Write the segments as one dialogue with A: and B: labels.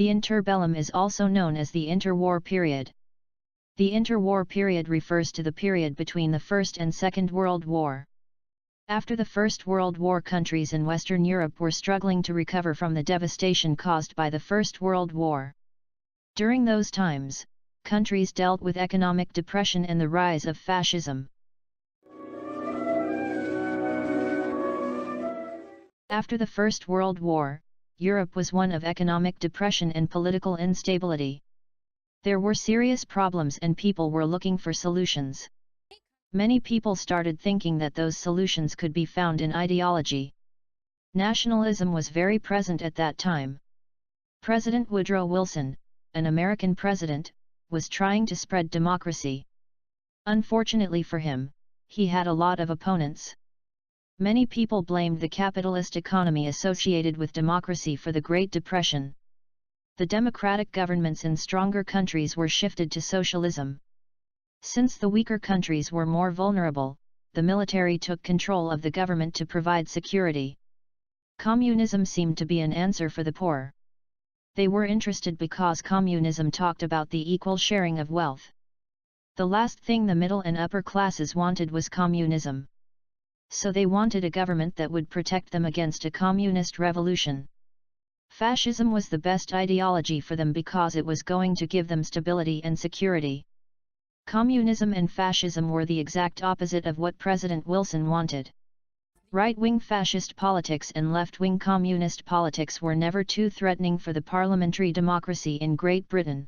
A: The interbellum is also known as the interwar period. The interwar period refers to the period between the First and Second World War. After the First World War, countries in Western Europe were struggling to recover from the devastation caused by the First World War. During those times, countries dealt with economic depression and the rise of fascism. After the First World War, Europe was one of economic depression and political instability. There were serious problems and people were looking for solutions. Many people started thinking that those solutions could be found in ideology. Nationalism was very present at that time. President Woodrow Wilson, an American president, was trying to spread democracy. Unfortunately for him, he had a lot of opponents. Many people blamed the capitalist economy associated with democracy for the Great Depression. The democratic governments in stronger countries were shifted to socialism. Since the weaker countries were more vulnerable, the military took control of the government to provide security. Communism seemed to be an answer for the poor. They were interested because communism talked about the equal sharing of wealth. The last thing the middle and upper classes wanted was communism. So they wanted a government that would protect them against a communist revolution. Fascism was the best ideology for them because it was going to give them stability and security. Communism and fascism were the exact opposite of what President Wilson wanted. Right-wing fascist politics and left-wing communist politics were never too threatening for the parliamentary democracy in Great Britain.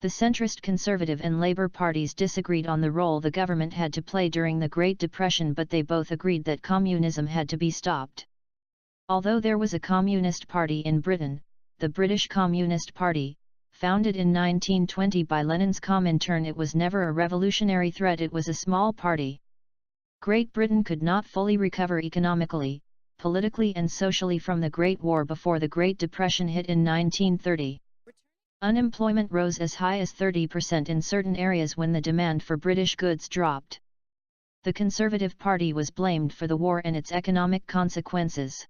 A: The centrist Conservative and Labour parties disagreed on the role the government had to play during the Great Depression, but they both agreed that communism had to be stopped. Although there was a Communist Party in Britain, the British Communist Party, founded in 1920 by Lenin's Comintern, it was never a revolutionary threat, it was a small party. Great Britain could not fully recover economically, politically and socially from the Great War before the Great Depression hit in 1930. Unemployment rose as high as 30% in certain areas when the demand for British goods dropped. The Conservative Party was blamed for the war and its economic consequences.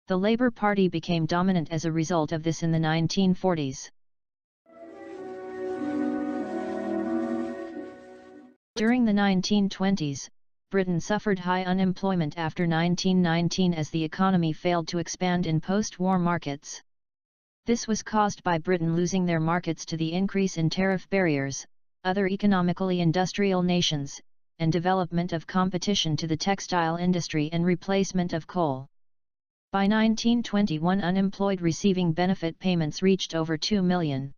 A: The Labour Party became dominant as a result of this in the 1940s. During the 1920s, Britain suffered high unemployment after 1919 as the economy failed to expand in post-war markets. This was caused by Britain losing their markets to the increase in tariff barriers, other economically industrial nations, and development of competition to the textile industry and replacement of coal. By 1921, unemployed receiving benefit payments reached over 2 million.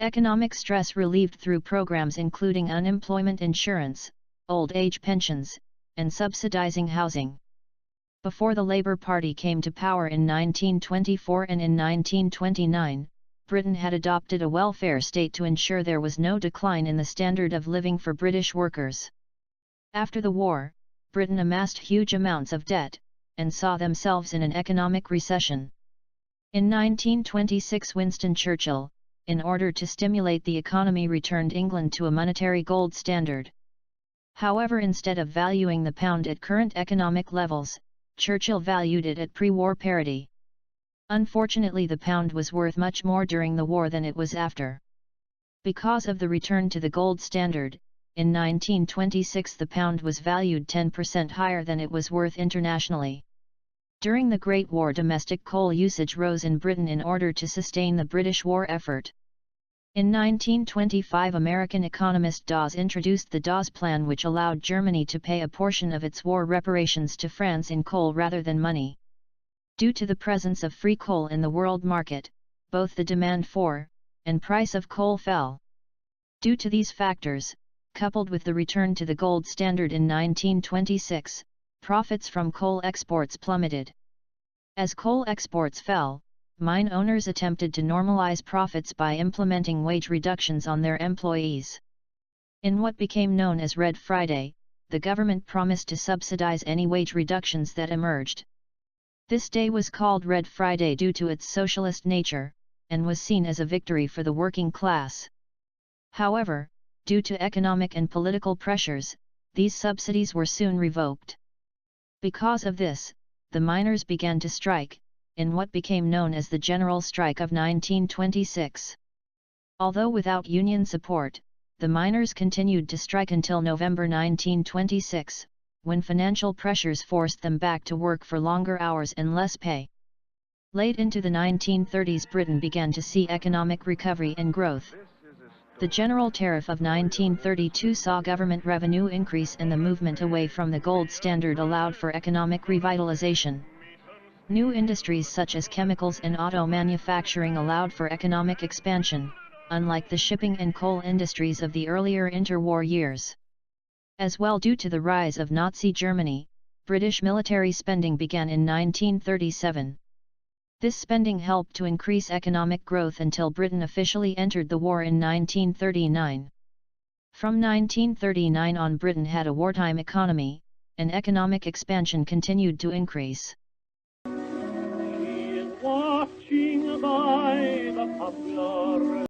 A: Economic stress relieved through programs including unemployment insurance, old age pensions, and subsidizing housing. Before the Labour Party came to power in 1924 and in 1929, Britain had adopted a welfare state to ensure there was no decline in the standard of living for British workers. After the war, Britain amassed huge amounts of debt, and saw themselves in an economic recession. In 1926, Winston Churchill, in order to stimulate the economy, returned England to a monetary gold standard. However, instead of valuing the pound at current economic levels, Churchill valued it at pre-war parity. Unfortunately, the pound was worth much more during the war than it was after. Because of the return to the gold standard, in 1926 the pound was valued 10% higher than it was worth internationally. During the Great War, domestic coal usage rose in Britain in order to sustain the British war effort. In 1925, American economist Dawes introduced the Dawes Plan, which allowed Germany to pay a portion of its war reparations to France in coal rather than money. Due to the presence of free coal in the world market, both the demand for and price of coal fell. Due to these factors, coupled with the return to the gold standard in 1926, profits from coal exports plummeted. As coal exports fell, mine owners attempted to normalize profits by implementing wage reductions on their employees. In what became known as Red Friday, the government promised to subsidize any wage reductions that emerged. This day was called Red Friday due to its socialist nature, and was seen as a victory for the working class. However, due to economic and political pressures, these subsidies were soon revoked. Because of this, the miners began to strike, in what became known as the General Strike of 1926. Although without union support, the miners continued to strike until November 1926, when financial pressures forced them back to work for longer hours and less pay. Late into the 1930s, Britain began to see economic recovery and growth. The General Tariff of 1932 saw government revenue increase, and the movement away from the gold standard allowed for economic revitalization. New industries such as chemicals and auto manufacturing allowed for economic expansion, unlike the shipping and coal industries of the earlier interwar years. As well, due to the rise of Nazi Germany, British military spending began in 1937. This spending helped to increase economic growth until Britain officially entered the war in 1939. From 1939 on, Britain had a wartime economy, and economic expansion continued to increase.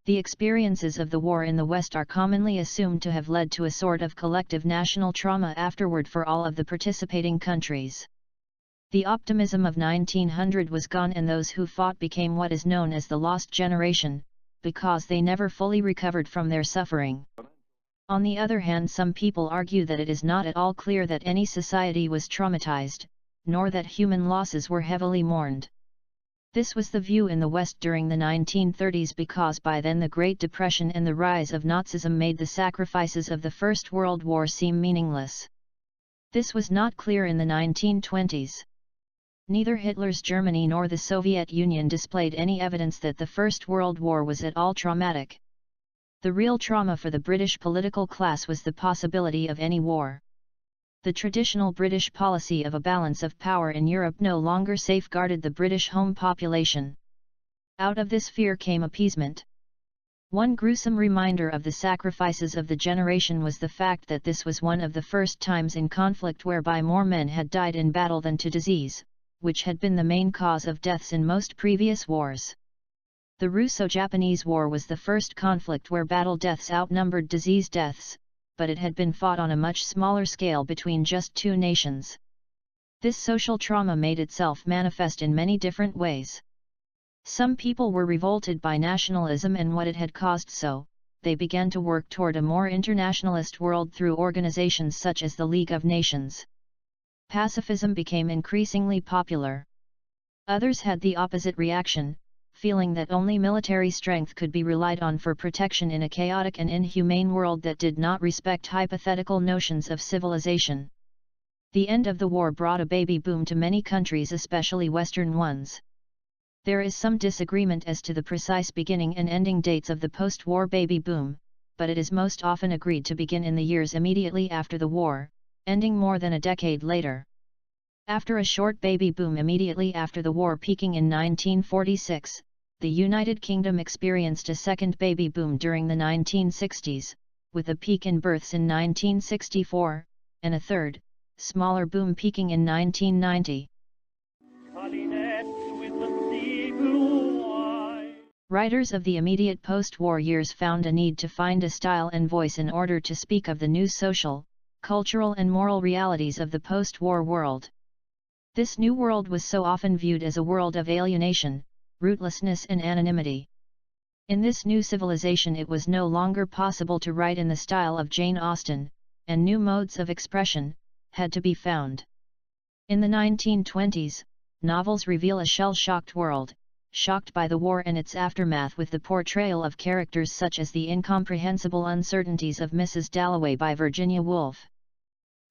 A: The experiences of the war in the West are commonly assumed to have led to a sort of collective national trauma afterward for all of the participating countries. The optimism of 1900 was gone, and those who fought became what is known as the lost generation, because they never fully recovered from their suffering. On the other hand, some people argue that it is not at all clear that any society was traumatized, nor that human losses were heavily mourned. This was the view in the West during the 1930s, because by then the Great Depression and the rise of Nazism made the sacrifices of the First World War seem meaningless. This was not clear in the 1920s. Neither Hitler's Germany nor the Soviet Union displayed any evidence that the First World War was at all traumatic. The real trauma for the British political class was the possibility of any war. The traditional British policy of a balance of power in Europe no longer safeguarded the British home population. Out of this fear came appeasement. One gruesome reminder of the sacrifices of the generation was the fact that this was one of the first times in conflict whereby more men had died in battle than to disease, which had been the main cause of deaths in most previous wars. The Russo-Japanese War was the first conflict where battle deaths outnumbered disease deaths, but it had been fought on a much smaller scale between just two nations. This social trauma made itself manifest in many different ways. Some people were revolted by nationalism and what it had caused, so they began to work toward a more internationalist world through organizations such as the League of Nations. Pacifism became increasingly popular. Others had the opposite reaction, feeling that only military strength could be relied on for protection in a chaotic and inhumane world that did not respect hypothetical notions of civilization. The end of the war brought a baby boom to many countries, especially Western ones. There is some disagreement as to the precise beginning and ending dates of the post-war baby boom, but it is most often agreed to begin in the years immediately after the war, ending more than a decade later. After a short baby boom immediately after the war peaking in 1946, the United Kingdom experienced a second baby boom during the 1960s, with a peak in births in 1964, and a third, smaller boom peaking in 1990. Writers of the immediate post-war years found a need to find a style and voice in order to speak of the new social, cultural and moral realities of the post-war world. This new world was so often viewed as a world of alienation, rootlessness and anonymity. In this new civilization it was no longer possible to write in the style of Jane Austen, and new modes of expression had to be found. In the 1920s, novels reveal a shell-shocked world, shocked by the war and its aftermath, with the portrayal of characters such as the incomprehensible uncertainties of Mrs. Dalloway by Virginia Woolf.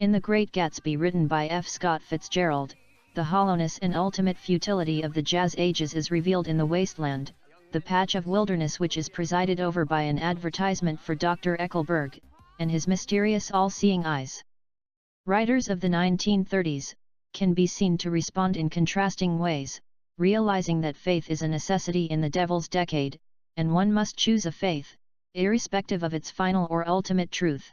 A: In The Great Gatsby, written by F. Scott Fitzgerald, the hollowness and ultimate futility of the Jazz Ages is revealed in The Wasteland, the patch of wilderness which is presided over by an advertisement for Dr. Eckelberg, and his mysterious all-seeing eyes. Writers of the 1930s can be seen to respond in contrasting ways, realizing that faith is a necessity in the Devil's Decade, and one must choose a faith, irrespective of its final or ultimate truth.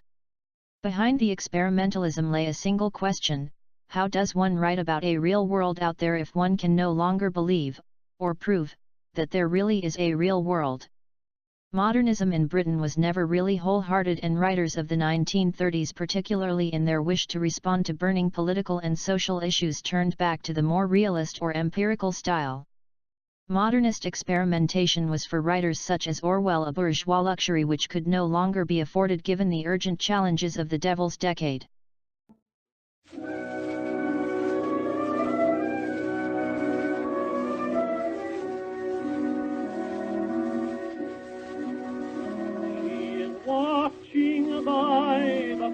A: Behind the experimentalism lay a single question: how does one write about a real world out there if one can no longer believe, or prove, that there really is a real world? Modernism in Britain was never really wholehearted, and writers of the 1930s, particularly in their wish to respond to burning political and social issues, turned back to the more realist or empirical style. Modernist experimentation was for writers such as Orwell a bourgeois luxury which could no longer be afforded given the urgent challenges of the Devil's Decade.
B: Watching by the